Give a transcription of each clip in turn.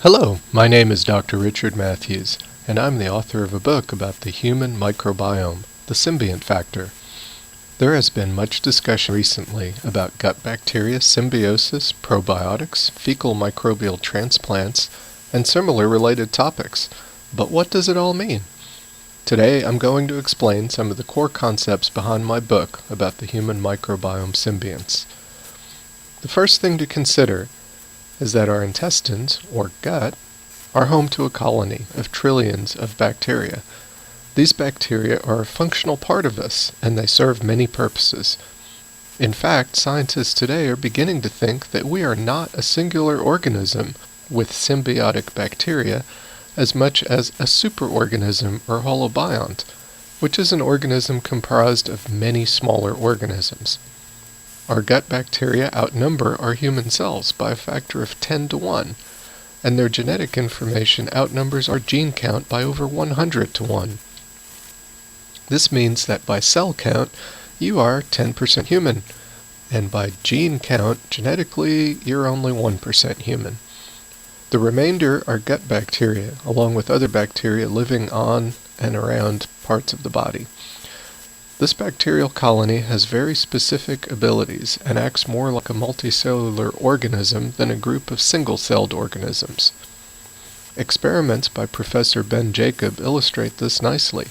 Hello, my name is Dr. Richard Matthews, and I'm the author of a book about the human microbiome, the symbiont factor. There has been much discussion recently about gut bacteria, symbiosis, probiotics, fecal microbial transplants, and similar related topics. But what does it all mean? Today I'm going to explain some of the core concepts behind my book about the human microbiome symbionts. The first thing to consider is that our intestines, or gut, are home to a colony of trillions of bacteria. These bacteria are a functional part of us, and they serve many purposes. In fact, scientists today are beginning to think that we are not a singular organism with symbiotic bacteria as much as a superorganism or holobiont, which is an organism comprised of many smaller organisms. Our gut bacteria outnumber our human cells by a factor of 10 to 1, and their genetic information outnumbers our gene count by over 100 to 1. This means that by cell count, you are 10% human, and by gene count, genetically, you're only 1% human. The remainder are gut bacteria, along with other bacteria living on and around parts of the body. This bacterial colony has very specific abilities and acts more like a multicellular organism than a group of single-celled organisms. Experiments by Professor Ben Jacob illustrate this nicely.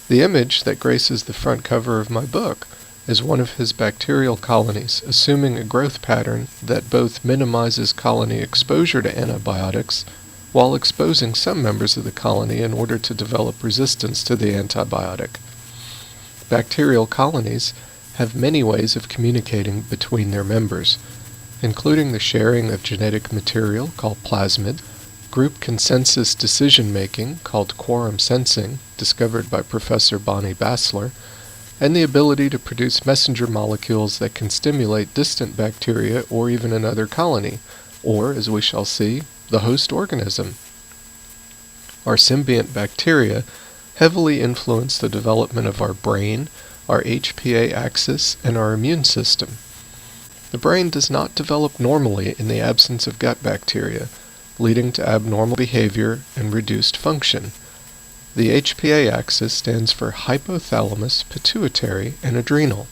The image that graces the front cover of my book is one of his bacterial colonies, assuming a growth pattern that both minimizes colony exposure to antibiotics while exposing some members of the colony in order to develop resistance to the antibiotic. Bacterial colonies have many ways of communicating between their members, including the sharing of genetic material called plasmid, group consensus decision-making called quorum sensing, discovered by Professor Bonnie Bassler, and the ability to produce messenger molecules that can stimulate distant bacteria or even another colony, or, as we shall see, the host organism. Our symbiont bacteria heavily influence the development of our brain, our HPA axis, and our immune system. The brain does not develop normally in the absence of gut bacteria, leading to abnormal behavior and reduced function. The HPA axis stands for hypothalamus, pituitary, and adrenal.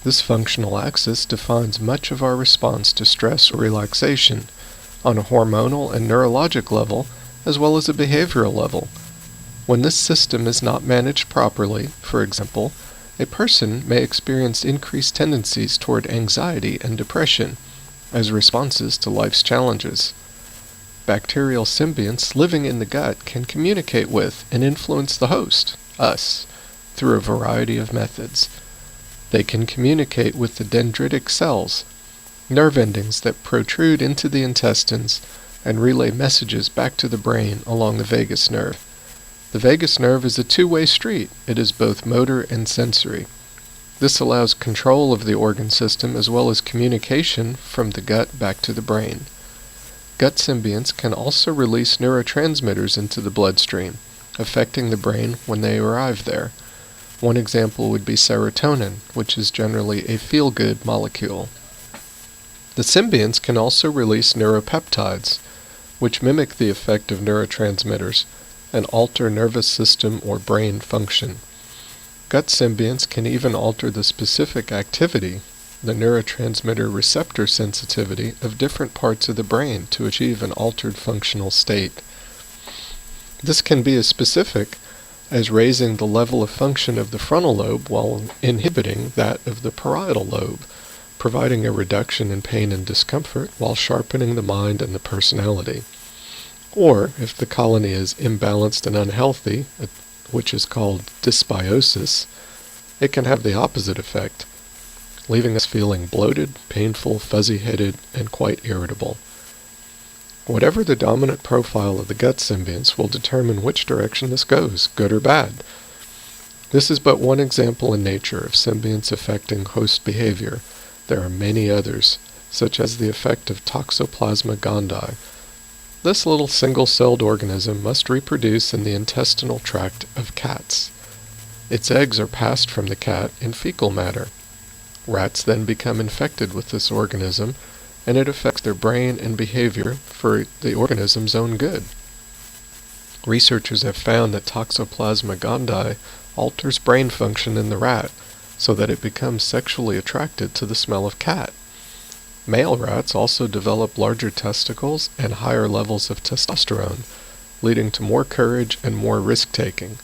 This functional axis defines much of our response to stress or relaxation, on a hormonal and neurologic level, as well as a behavioral level. When this system is not managed properly, for example, a person may experience increased tendencies toward anxiety and depression as responses to life's challenges. Bacterial symbionts living in the gut can communicate with and influence the host, us, through a variety of methods. They can communicate with the dendritic cells, nerve endings that protrude into the intestines and relay messages back to the brain along the vagus nerve. The vagus nerve is a two-way street. It is both motor and sensory. This allows control of the organ system as well as communication from the gut back to the brain. Gut symbionts can also release neurotransmitters into the bloodstream, affecting the brain when they arrive there. One example would be serotonin, which is generally a feel-good molecule. The symbionts can also release neuropeptides, which mimic the effect of neurotransmitters and alter nervous system or brain function. Gut symbionts can even alter the specific activity, the neurotransmitter receptor sensitivity of different parts of the brain to achieve an altered functional state. This can be as specific as raising the level of function of the frontal lobe while inhibiting that of the parietal lobe, providing a reduction in pain and discomfort while sharpening the mind and the personality. Or, if the colony is imbalanced and unhealthy, which is called dysbiosis, it can have the opposite effect, leaving us feeling bloated, painful, fuzzy-headed, and quite irritable. Whatever the dominant profile of the gut symbionts will determine which direction this goes, good or bad. This is but one example in nature of symbionts affecting host behavior. There are many others, such as the effect of Toxoplasma gondii. This little single-celled organism must reproduce in the intestinal tract of cats. Its eggs are passed from the cat in fecal matter. Rats then become infected with this organism, and it affects their brain and behavior for the organism's own good. Researchers have found that Toxoplasma gondii alters brain function in the rat so that it becomes sexually attracted to the smell of cat. Male rats also develop larger testicles and higher levels of testosterone, leading to more courage and more risk-taking.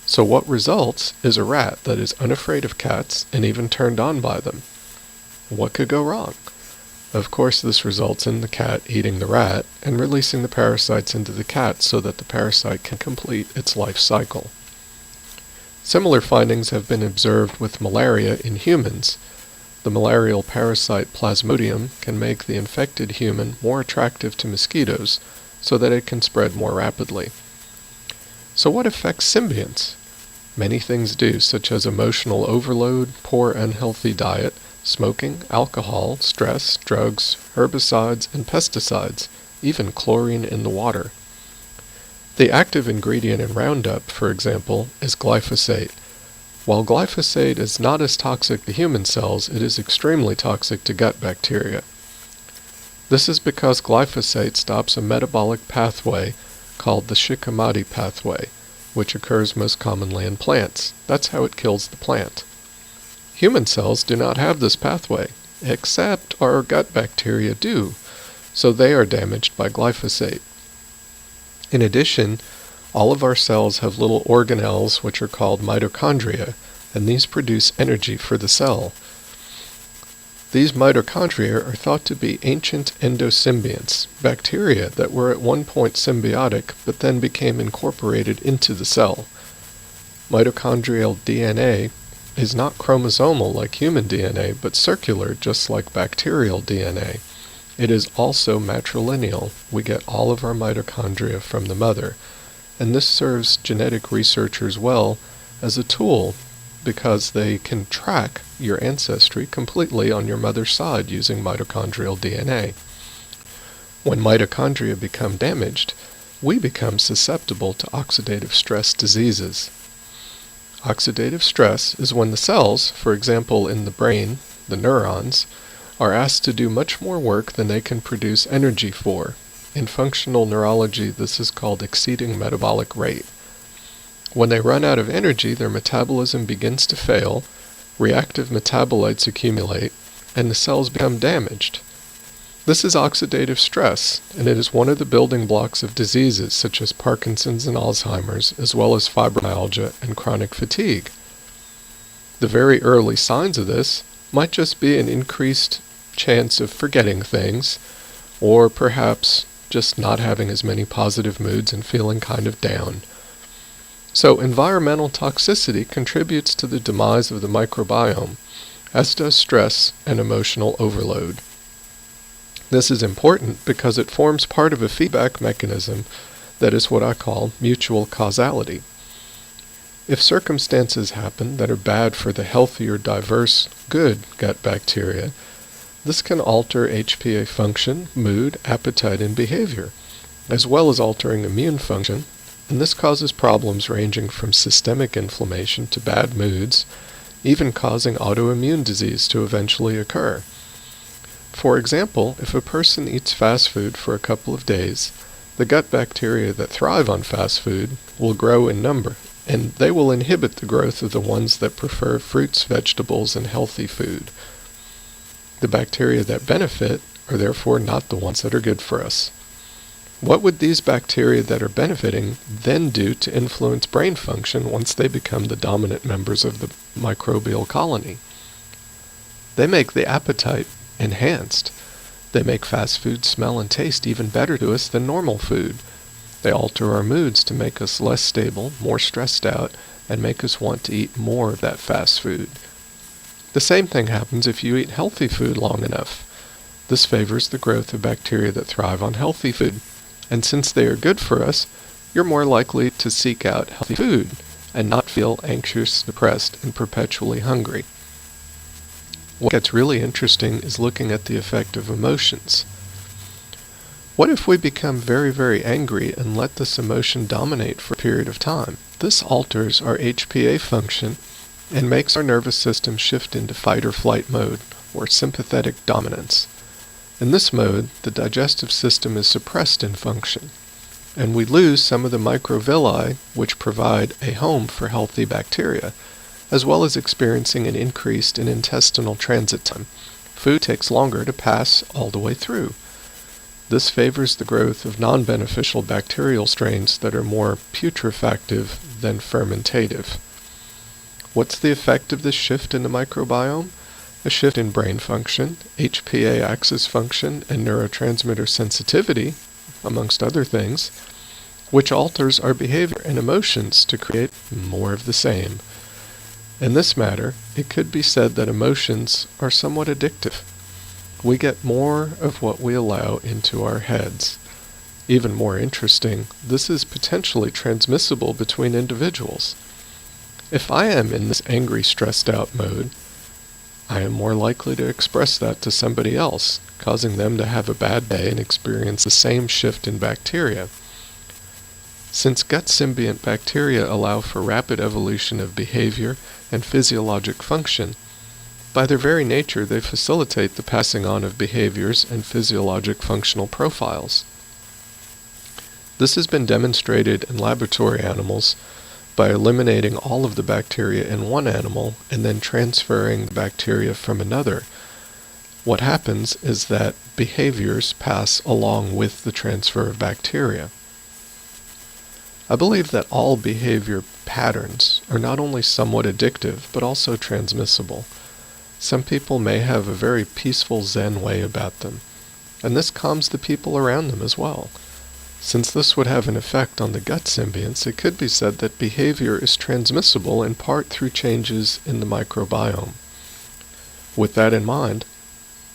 So what results is a rat that is unafraid of cats and even turned on by them. What could go wrong? Of course, this results in the cat eating the rat and releasing the parasites into the cat so that the parasite can complete its life cycle. Similar findings have been observed with malaria in humans. The malarial parasite Plasmodium can make the infected human more attractive to mosquitoes so that it can spread more rapidly. So what affects symbionts? Many things do, such as emotional overload, poor unhealthy diet, smoking, alcohol, stress, drugs, herbicides, and pesticides, even chlorine in the water. The active ingredient in Roundup, for example, is glyphosate. While glyphosate is not as toxic to human cells, it is extremely toxic to gut bacteria. This is because glyphosate stops a metabolic pathway called the Shikimadi pathway, which occurs most commonly in plants. That's how it kills the plant. Human cells do not have this pathway, except our gut bacteria do, so they are damaged by glyphosate. In addition, all of our cells have little organelles which are called mitochondria, and these produce energy for the cell. These mitochondria are thought to be ancient endosymbionts, bacteria that were at one point symbiotic but then became incorporated into the cell. Mitochondrial DNA is not chromosomal like human DNA, but circular just like bacterial DNA. It is also matrilineal. We get all of our mitochondria from the mother, and this serves genetic researchers well as a tool because they can track your ancestry completely on your mother's side using mitochondrial DNA. When mitochondria become damaged, we become susceptible to oxidative stress diseases. Oxidative stress is when the cells, for example in the brain, the neurons, are asked to do much more work than they can produce energy for. In functional neurology, this is called exceeding metabolic rate. When they run out of energy, their metabolism begins to fail, reactive metabolites accumulate, and the cells become damaged. This is oxidative stress, and it is one of the building blocks of diseases such as Parkinson's and Alzheimer's, as well as fibromyalgia and chronic fatigue. The very early signs of this might just be an increased chance of forgetting things, or perhaps just not having as many positive moods and feeling kind of down. So environmental toxicity contributes to the demise of the microbiome, as does stress and emotional overload. This is important because it forms part of a feedback mechanism that is what I call mutual causality. If circumstances happen that are bad for the healthier, diverse, good gut bacteria, this can alter HPA function, mood, appetite, and behavior, as well as altering immune function, and this causes problems ranging from systemic inflammation to bad moods, even causing autoimmune disease to eventually occur. For example, if a person eats fast food for a couple of days, the gut bacteria that thrive on fast food will grow in number, and they will inhibit the growth of the ones that prefer fruits, vegetables, and healthy food. The bacteria that benefit are therefore not the ones that are good for us. What would these bacteria that are benefiting then do to influence brain function once they become the dominant members of the microbial colony? They make the appetite enhanced. They make fast food smell and taste even better to us than normal food. They alter our moods to make us less stable, more stressed out, and make us want to eat more of that fast food. The same thing happens if you eat healthy food long enough. This favors the growth of bacteria that thrive on healthy food, and since they are good for us, you're more likely to seek out healthy food and not feel anxious, depressed, and perpetually hungry. What gets really interesting is looking at the effect of emotions. What if we become very, very angry and let this emotion dominate for a period of time? This alters our HPA function and makes our nervous system shift into fight or flight mode, or sympathetic dominance. In this mode, the digestive system is suppressed in function, and we lose some of the microvilli which provide a home for healthy bacteria, as well as experiencing an increase in intestinal transit time. Food takes longer to pass all the way through. This favors the growth of non-beneficial bacterial strains that are more putrefactive than fermentative. What's the effect of this shift in the microbiome? A shift in brain function, HPA axis function, and neurotransmitter sensitivity, amongst other things, which alters our behavior and emotions to create more of the same. In this matter, it could be said that emotions are somewhat addictive. We get more of what we allow into our heads. Even more interesting, this is potentially transmissible between individuals. If I am in this angry, stressed out mode, I am more likely to express that to somebody else, causing them to have a bad day and experience the same shift in bacteria. Since gut symbiont bacteria allow for rapid evolution of behavior and physiologic function, by their very nature they facilitate the passing on of behaviors and physiologic functional profiles. This has been demonstrated in laboratory animals by eliminating all of the bacteria in one animal and then transferring the bacteria from another. What happens is that behaviors pass along with the transfer of bacteria. I believe that all behavior patterns are not only somewhat addictive, but also transmissible. Some people may have a very peaceful Zen way about them, and this calms the people around them as well. Since this would have an effect on the gut symbionts, it could be said that behavior is transmissible in part through changes in the microbiome. With that in mind,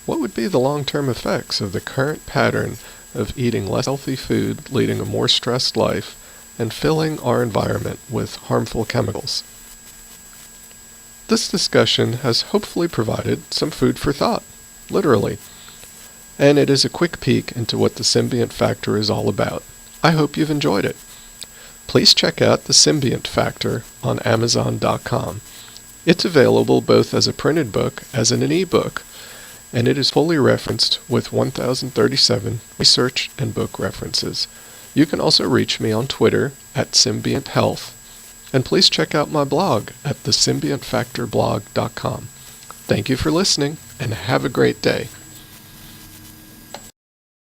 what would be the long-term effects of the current pattern of eating less healthy food, leading a more stressed life, and filling our environment with harmful chemicals? This discussion has hopefully provided some food for thought, literally, and it is a quick peek into what the symbiont factor is all about. I hope you've enjoyed it. Please check out the Symbiont Factor on Amazon.com. It's available both as a printed book as in an e-book, and it is fully referenced with 1037 research and book references. You can also reach me on Twitter at Symbiont Health, and please check out my blog at thesymbiontfactorblog.com. Thank you for listening, and have a great day.